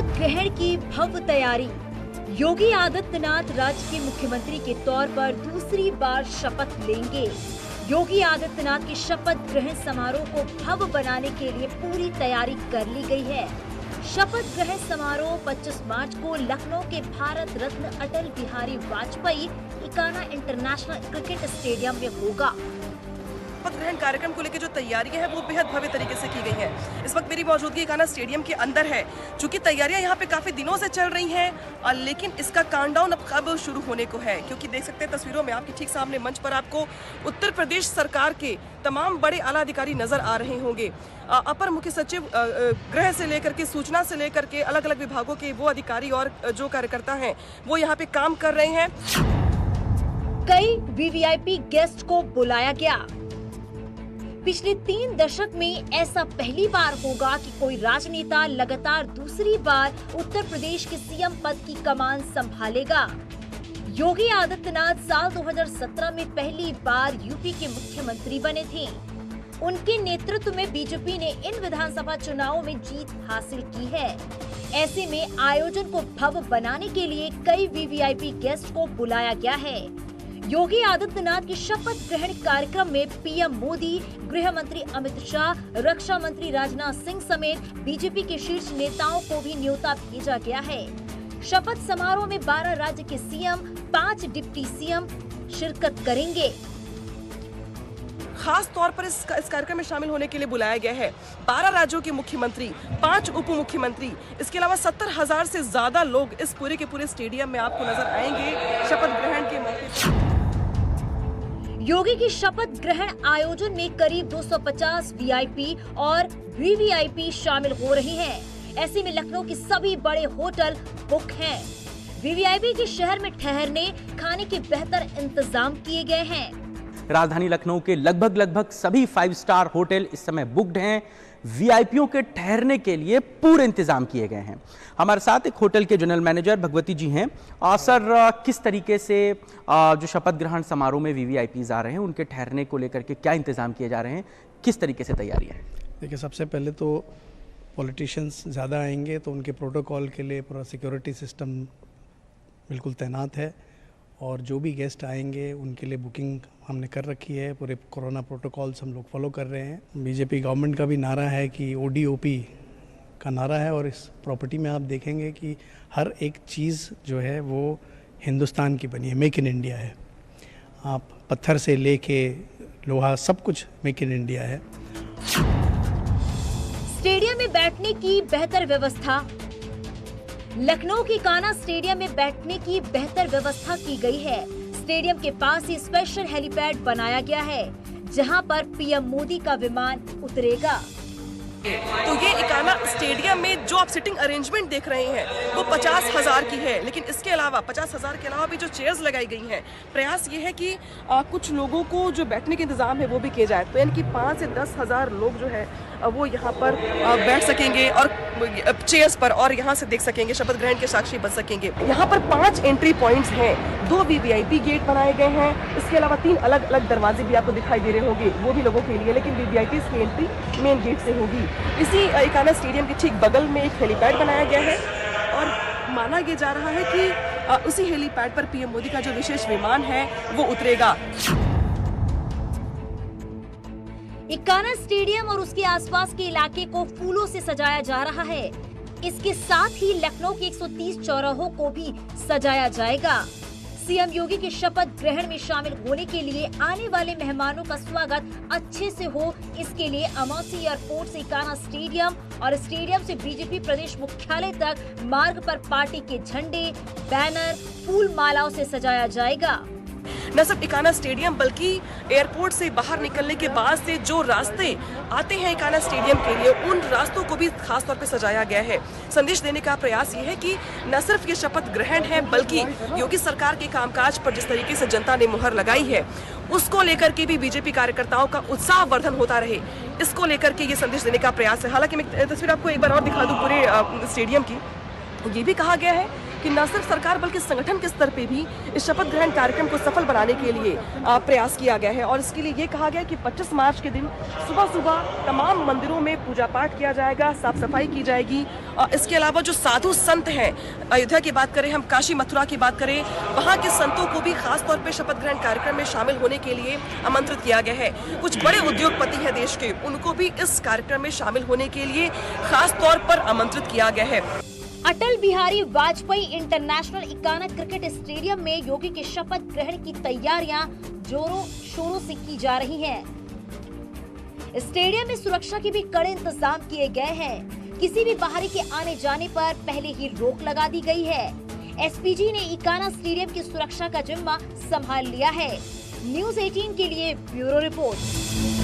शपथ ग्रहण की भव्य तैयारी। योगी आदित्यनाथ राज्य के मुख्यमंत्री के तौर पर दूसरी बार शपथ लेंगे। योगी आदित्यनाथ के शपथ ग्रहण समारोह को भव्य बनाने के लिए पूरी तैयारी कर ली गई है। शपथ ग्रहण समारोह 25 मार्च को लखनऊ के Bharat Ratna Atal Bihari Vajpayee Ekana international cricket stadium में होगा। शपथ ग्रहण कार्यक्रम को लेकर जो तैयारियां हैं वो बेहद भव्य तरीके से की गई हैं। इस वक्त मेरी मौजूदगी इकाना स्टेडियम के अंदर है। चूंकि तैयारियां यहाँ पे काफी दिनों से चल रही हैं, लेकिन इसका काउंटडाउन अब कब शुरू होने को है, क्योंकि देख सकते हैं तस्वीरों में आपके ठीक सामने मंच पर आपको उत्तर प्रदेश सरकार के तमाम बड़े आला अधिकारी नजर आ रहे होंगे। अपर मुख्य सचिव गृह से लेकर के सूचना से लेकर के अलग अलग विभागों के वो अधिकारी और जो कार्यकर्ता हैं वो यहाँ पे काम कर रहे हैं। कई वीवीआईपी गेस्ट को बुलाया गया। पिछले 3 दशक में ऐसा पहली बार होगा कि कोई राजनेता लगातार दूसरी बार उत्तर प्रदेश के सीएम पद की कमान संभालेगा। योगी आदित्यनाथ साल 2017 में पहली बार यूपी के मुख्यमंत्री बने थे। उनके नेतृत्व में बीजेपी ने इन विधानसभा चुनावों में जीत हासिल की है। ऐसे में आयोजन को भव्य बनाने के लिए कई वीवीआईपी गेस्ट को बुलाया गया है। योगी आदित्यनाथ के शपथ ग्रहण कार्यक्रम में पीएम मोदी, गृह मंत्री अमित शाह, रक्षा मंत्री राजनाथ सिंह समेत बीजेपी के शीर्ष नेताओं को भी न्योता भेजा गया है। शपथ समारोह में 12 राज्य के सीएम, 5 डिप्टी सीएम शिरकत करेंगे। खास तौर पर इस कार्यक्रम में शामिल होने के लिए बुलाया गया है 12 राज्यों के मुख्यमंत्री, 5 उप मुख्यमंत्री, इसके अलावा 70,000 से ज्यादा लोग इस पूरे के पूरे स्टेडियम में आपको नजर आएंगे शपथ ग्रहण के मौके पर। योगी की शपथ ग्रहण आयोजन में करीब 250 वीआईपी और वीवीआईपी शामिल हो रहे हैं। ऐसे में लखनऊ के सभी बड़े होटल बुक हैं। वीवीआईपी के शहर में ठहरने, खाने के बेहतर इंतजाम किए गए हैं। राजधानी लखनऊ के लगभग सभी 5 स्टार होटल इस समय बुक्ड हैं। वीआईपीओ के ठहरने के लिए पूरे इंतजाम किए गए हैं। हमारे साथ एक होटल के जनरल मैनेजर भगवती जी हैं। सर, किस तरीके से जो शपथ ग्रहण समारोह में वीवीआईपीज आ रहे हैं उनके ठहरने को लेकर के क्या इंतजाम किए जा रहे हैं, किस तरीके से तैयारी है? देखिए, सबसे पहले तो पॉलिटिशियंस ज़्यादा आएंगे तो उनके प्रोटोकॉल के लिए पूरा सिक्योरिटी सिस्टम बिल्कुल तैनात है, और जो भी गेस्ट आएंगे उनके लिए बुकिंग हमने कर रखी है। पूरे कोरोना प्रोटोकॉल्स हम लोग फॉलो कर रहे हैं। बीजेपी गवर्नमेंट का भी नारा है कि ओडीओपी का नारा है, और इस प्रॉपर्टी में आप देखेंगे कि हर एक चीज़ जो है वो हिंदुस्तान की बनी है, मेक इन इंडिया है। आप पत्थर से लेके लोहा सब कुछ मेक इन इंडिया है। स्टेडियम में बैठने की बेहतर व्यवस्था। लखनऊ के इकाना स्टेडियम में बैठने की बेहतर व्यवस्था की गई है। स्टेडियम के पास ही स्पेशल हेलीपैड बनाया गया है, जहां पर पीएम मोदी का विमान उतरेगा। तो ये इकाना स्टेडियम में जो आप सिटिंग अरेंजमेंट देख रहे हैं वो 50,000 की है, लेकिन इसके अलावा 50,000 के अलावा भी जो चेयर्स लगाई गई हैं, प्रयास ये है कि कुछ लोगों को जो बैठने के इंतजाम है वो भी किए जाए। तो यानी कि 5 से 10,000 लोग जो है वो यहाँ पर बैठ सकेंगे और चेयर्स पर, और यहाँ से देख सकेंगे, शपथ ग्रहण के साक्षी बन सकेंगे। यहाँ पर 5 एंट्री पॉइंट्स हैं, 2 वीवीआईपी गेट बनाए गए हैं। इसके अलावा 3 अलग अलग दरवाजे भी आपको दिखाई दे रहे होंगे, वो भी लोगों के लिए, लेकिन वीवीआईपी की एंट्री मेन गेट से होगी। इसी इकाना स्टेडियम के ठीक बगल में एक हेलीपैड बनाया गया है, और माना यह जा रहा है कि उसी हेलीपैड पर पीएम मोदी का जो विशेष विमान है वो उतरेगा। इकाना स्टेडियम और उसके आसपास के इलाके को फूलों से सजाया जा रहा है। इसके साथ ही लखनऊ के 130 चौराहों को भी सजाया जाएगा। सीएम योगी के शपथ ग्रहण में शामिल होने के लिए आने वाले मेहमानों का स्वागत अच्छे से हो, इसके लिए अमौसी एयरपोर्ट से इकाना स्टेडियम और स्टेडियम से बीजेपी प्रदेश मुख्यालय तक मार्ग पर पार्टी के झंडे, बैनर, फूल मालाओं से सजाया जाएगा। न सिर्फ इकाना स्टेडियम बल्कि एयरपोर्ट से बाहर निकलने के बाद से जो रास्ते आते हैं इकाना स्टेडियम के लिए, उन रास्तों को भी खास तौर पे सजाया गया है। संदेश देने का प्रयास ये है कि न सिर्फ ये शपथ ग्रहण है, बल्कि योगी सरकार के कामकाज पर जिस तरीके से जनता ने मुहर लगाई है, उसको लेकर के भी बीजेपी कार्यकर्ताओं का उत्साह वर्धन होता रहे, इसको लेकर के ये संदेश देने का प्रयास है। हालांकि मैं तस्वीर आपको एक बार और दिखा दूं पूरे स्टेडियम की। ये भी कहा गया है कि न सिर्फ सरकार बल्कि संगठन के स्तर पे भी इस शपथ ग्रहण कार्यक्रम को सफल बनाने के लिए प्रयास किया गया है। और इसके लिए ये कहा गया कि 25 मार्च के दिन सुबह सुबह तमाम मंदिरों में पूजा पाठ किया जाएगा, साफ सफाई की जाएगी। इसके अलावा जो साधु संत हैं, अयोध्या की बात करें, हम काशी मथुरा की बात करें, वहाँ के संतों को भी खास तौर पे शपथ ग्रहण कार्यक्रम में शामिल होने के लिए आमंत्रित किया गया है। कुछ बड़े उद्योगपति हैं देश के, उनको भी इस कार्यक्रम में शामिल होने के लिए खास तौर पर आमंत्रित किया गया है। Atal Bihari Vajpayee international Ekana cricket stadium में योगी के शपथ ग्रहण की तैयारियां जोरों शोरों से की जा रही हैं। स्टेडियम में सुरक्षा के भी कड़े इंतजाम किए गए हैं। किसी भी बाहरी के आने जाने पर पहले ही रोक लगा दी गई है। एसपीजी ने इकाना स्टेडियम की सुरक्षा का जिम्मा संभाल लिया है। न्यूज़ 18 के लिए ब्यूरो रिपोर्ट।